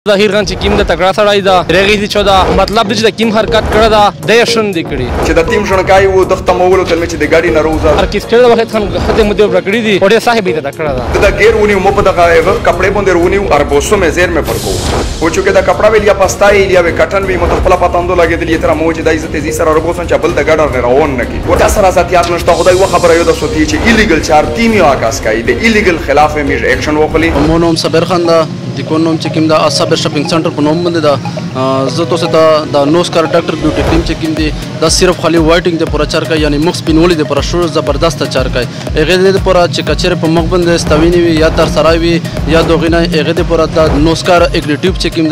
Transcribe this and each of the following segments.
ظاهر غن چې کیم د تکړه سړی دا رغی دي چودا مطلب د چې کیم حرکت کړه دا د یشن دی کړي چې د تیم شونکای وو د ختمولو تل چې د گاډي نه روزه هر کیس کړه وخت خان خته مده برکړي دي وړه صاحب دې تکړه دا د غیر ونی مو په دغه کپڑے باندې رونی او بوسو مې زیر مې فرقو او چې دا کپڑا ویلیا پستای لیا وی کټن وی متخلا پتاندو لګې دي تر مو چې د عزت زی سره ربوسن چې بل د گاډر نه روان نه کی ورته سره ذاتيات نشته خدای و خبره یو د سوتی چې ایلیګل چار تیمی آغاز کای د ایلیګل خلاف میج اکشن وکړي مو نوم صبر خان دا د کوم نوم چې کوم دا صبر شاپینګ سنټر په نوم باندې دا زه تاسو ته دا نوز کار ډاکټر بیوټی کریم چې کوم دی دا صرف خالي وایټینګ د پورا چار کوي یعنی مخ سپینولي د پورا شور زبردست چار کوي هغه د پورا چې کچره په مخ باندې ستوینی وي یا تر سرای وي یا دوغینه هغه د پورا دا نوز کار اګریټیو چې کوم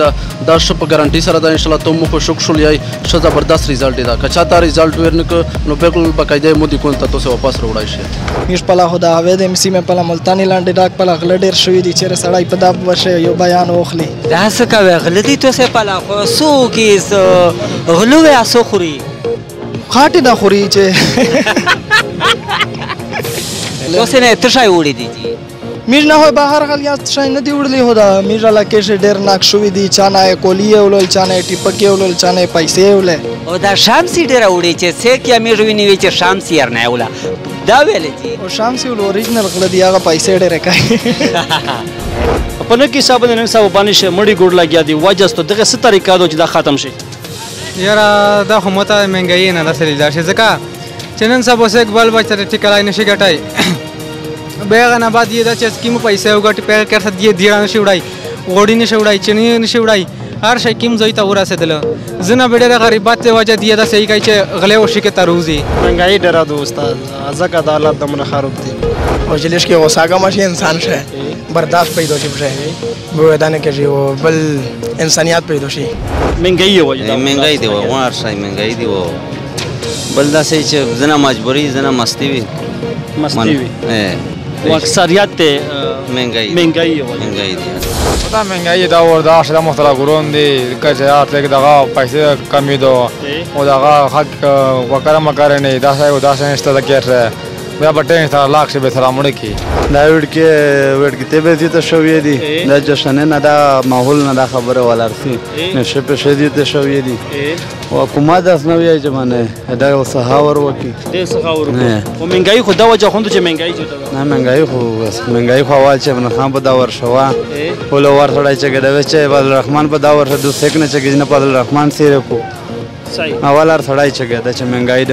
دا شپ ګارانټي سره دا ان شاء الله ته مخ شوک شول یای ش زبردست ریزلټ دا کچا تا ریزلټ ورنک نو بالکل باقاعده مودي کول ته سو واپس وړای شي مش پلا خدا هوه د امسی مې پلا ملتانی لاندې ډاک پلا غل ډیر شوې دي چې سړی په دا ورشه یو بیان وخلی دا څه کوي غلطي تو سه پلا خو سو کې غلو یا سو خوري خاطی دا خوري چې تو سه نه ترشای وړي دي میج نه هو بهر حال یا شای نه دی وړلی هو دا میج لا کې ډیر ناک شوې دي چانه کولیه ولول چانه ټیپکې ولول چانه پیسې ولې او دا شامسي ډیر وړي چې څه کې میج ویني چې شامسي ير نه ولا دا ویلې دي او شامسي ول اوریجنل غل دی هغه پیسې ډیر کوي په نن کې صاحب نن صاحب باندې مړی ګوډ لګیا دی وجهستو دغه ست طریقه دو چې دا ختم شي یاره دا خو ماته مهنګایي نه رسېدلی دا شي ځکه چې نن سبا اوس اقبال بچ ته ټیکلای نشي ګټای بیا هغه نه بعد یې دا چې سکیم پیسې وګټي پیل کړ ته دی نشي وړای غوډي نشي وړای چني نشي وړای هر شي کیم زوی ته ورسېدل زنه ډېره غریبات ته وجه دی دا صحیح کوي چې غلې وشي کې تروزي مهنګایي ډېره دو استاد ځکه عدالت دمنه خراب دي او جلیش کې وساګه ماشي انسان شه برداشت پیدا شي شه بودانه کې جو بل انسانيت پیدا شي مهنګایي وایي مهنګایي دی وار شای مهنګایي دی و بل دا سې چې زنه مجبوری زنه مستی وي او اکثریت ته مهنګایي مهنګایي دا مهنګایي دا وردا شله محترم ګورون دي کچات لګ دغه پیسې کمی دو او دغه حق وکړه مکر نه دا څه دا څه نشته کېره بیا بټین سره لاک شي به سلام وړي دا وړ کې ته به دې ته شوې دي دا جشن نه دا ماحول نه دا خبره ولرسي نشه په شدید ته شوې دي او حکومت داس نه وی چې دا سهاور وکي دې سهاور او مهنګایي خو دا وجه خوند چې مهنګایي جوړه نه مهنګایي خو اول چې ابن خان په دا ور شوا ول ور سړی چې ګډوي چې بدل رحمان په دا ور شو سیک نه چې نه بدل رحمان سیره کو صحیح اول ار سړی چې ګدا چې مهنګایي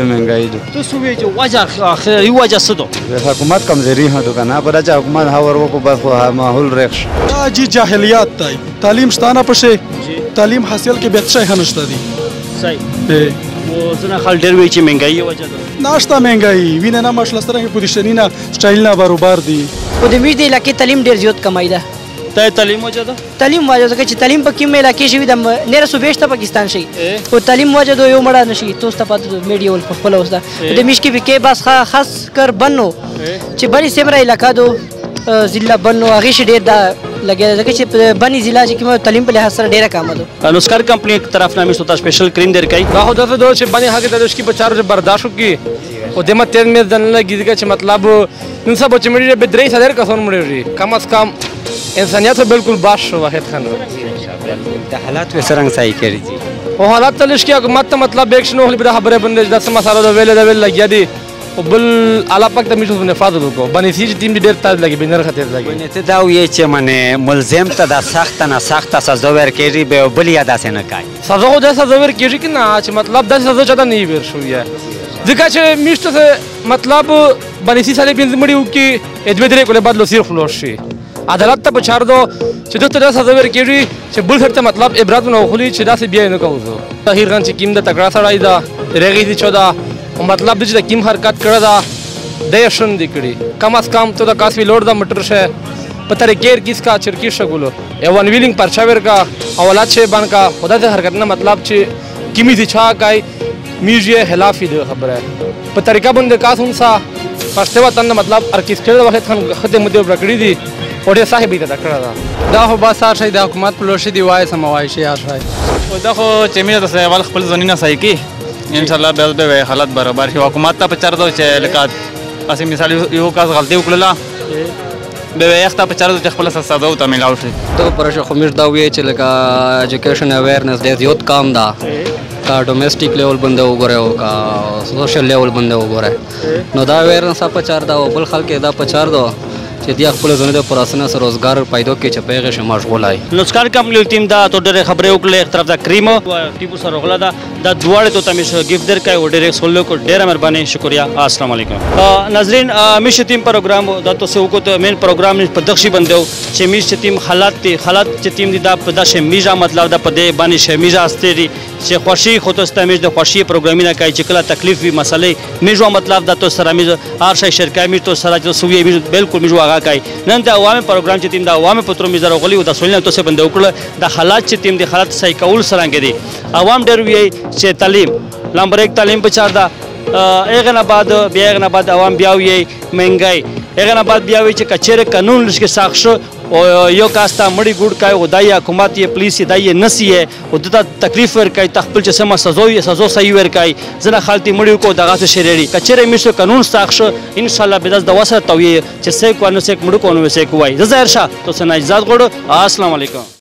ده تو سوې چې وجه اخري وجه څه دو حکومت کمزوري هه دغه پر چې حکومت هاور وکړو بس ماحول رخص دا جی جاهلیت دی تعلیم شتانه پشه تعلیم حاصل کې به څه هنشته دي صحیح او زنه خل ډېر وی چې مهنګایي وجه ده ناشته مهنګایي وینه نه مشلستره پوزیشن نه سټایل نه برابر دي او د میج د علاقې تعلیم ډېر زیات کمای ده ته تعلیم وجه ده تعلیم وجه ده چې تعلیم په کوم علاقې شوی د نیر صوبېشته پاکستان شي او تعلیم وجه ده یو مړه نشي توسته پاتې میډیا ول خپل اوس ده د میج کې به کې بس خاص کر بنو چې بني سیمرا علاقہ دو ضلع بنو هغه شي ډېر دا لګیا ده چې بني ضلع چې کوم تعلیم په لحاظ سره ډېر کم ده انوسکار کمپنی کی طرف نامې سوتا سپیشل کریم در کوي دا خو دغه دوه چې بني هغه د کی بچارو برداشت وکي او دمه تیز مې ځن لګیږي چې مطلب نن سبا چې مړي به درې سره کسان مړي کم از کم انسانیت بالکل باش شو واحد خان د حالات وسرنګ صحیح کړی او حالات تلش کې حکومت ته مطلب اکشن وهل به خبره بندې د سم سره د ویل لګیا دي او بل اعلی پک ته میشو نفاذ وکړو بني سي ټیم ډېر تاز لګي بنر خطر لګي نه ته دا وی چې منه ملزم ته د سخت نه سخت سزا ورکړي به بل یاد اسنه کوي سزا خو د سزا ورکړي چې نه چې مطلب د سزا چاته نه ور شو یا ځکه چې میشته مطلب بني سي سره بنځ مړیو کې اجبه درې کوله بدلو سیر فلوش شي عدالت ته بچار دو چې دغه ته سزا ورکړي چې بل خرته مطلب عبرت نه خولي چې دا سي بیا نه کوو ظاهر غن چې کیم د تکړه سړی دا رغی دي چودا مطلب د کیم حرکت کړه دا د یشن دی کړي کم از کم تو د کاسوی لوړ د مټر شه په طریقې کیس کا چرکی شګولو ایوان ویلینګ پرچاور کا اولاد شه بان کا خدا د حرکت نه مطلب چې کیمی دي چا کای میوزیه خلافی د خبره په طریقه باندې کاسون سا پښته وطن مطلب ارکیسټر وخت خان خدای مده برکړی دي وړه صاحب دې تکړه دا خو بس هر شي د حکومت په لور شي دی وای سموای شي هر شي او دا خو چې مې د سیوال خپل ځنینه صحیح کی ان شاء الله به حالت برابر شي حکومت ته په چر دو چې لکه اسی مثال یو کاس غلطي وکړه به یخته په چارو چې خپل ساده او ته ملاو شي ته پرشه خو موږ دا وی چې لکه ایجوکیشن اویرنس ډېر زیات کام ده کا ډومېسټیک لیول باندې وګوره او کا سوشل لیول باندې وګوره نو دا اویرنس په چار دا او بل خلک دا په چار دو چې د خپل ځنه د پراسنه سره روزګار پیدا کې چې پیغه شه مشغول آی نوسکار کمپنی ټیم دا تو ډېر خبرې وکړې ایک طرف دا کریم او ټیپو سره غلا دا د دواړه ته تمیش گیفت در کوي او ډېر سولو کو ډېر مهرباني شکریا السلام علیکم ناظرین میش ټیم پروګرام دا تاسو وکړو مین پروګرام په دښي بندو چې میش ټیم حالات چې ټیم دی دا په دښه میجا مطلب دا په دې باندې شمیجا استری چې خوشي خو ته ستمیج د خوشي پروګرامینه کوي چې کله تکلیف وي مسلې میجو مطلب دا تو سره میج هر شي شرکای میج تو سره چې سوی میج بالکل میجو هغه کوي نن د عوامي پروګرام چې ټیم د عوامي پترو میزر غلي او د سولنه تو څه بند وکړه د حالات چې ټیم د حالات صحیح کول سره کې دي عوام ډېر وی چې تعلیم نمبر 1 تعلیم په چار دا ایغه نه بعد بیا ایغه نه بعد عوام بیا وی مهنګای ایغه نه بعد بیا وی چې کچېره قانون لږ کې ساخښ او یو کاستا مړی ګډ کای او دای حکومت یې پولیس دای نسی او د تکلیف ور کوي تخپل چې سم سزا صحیح ور کوي زنه خالتي مړی کو دغه څه شریری کچېره میشو قانون ساخښ ان شاء الله به د وسه توي چې سې کو نو سې مړو کو نو سې کوای زهر شاه تو سنا اجازه غوړو السلام علیکم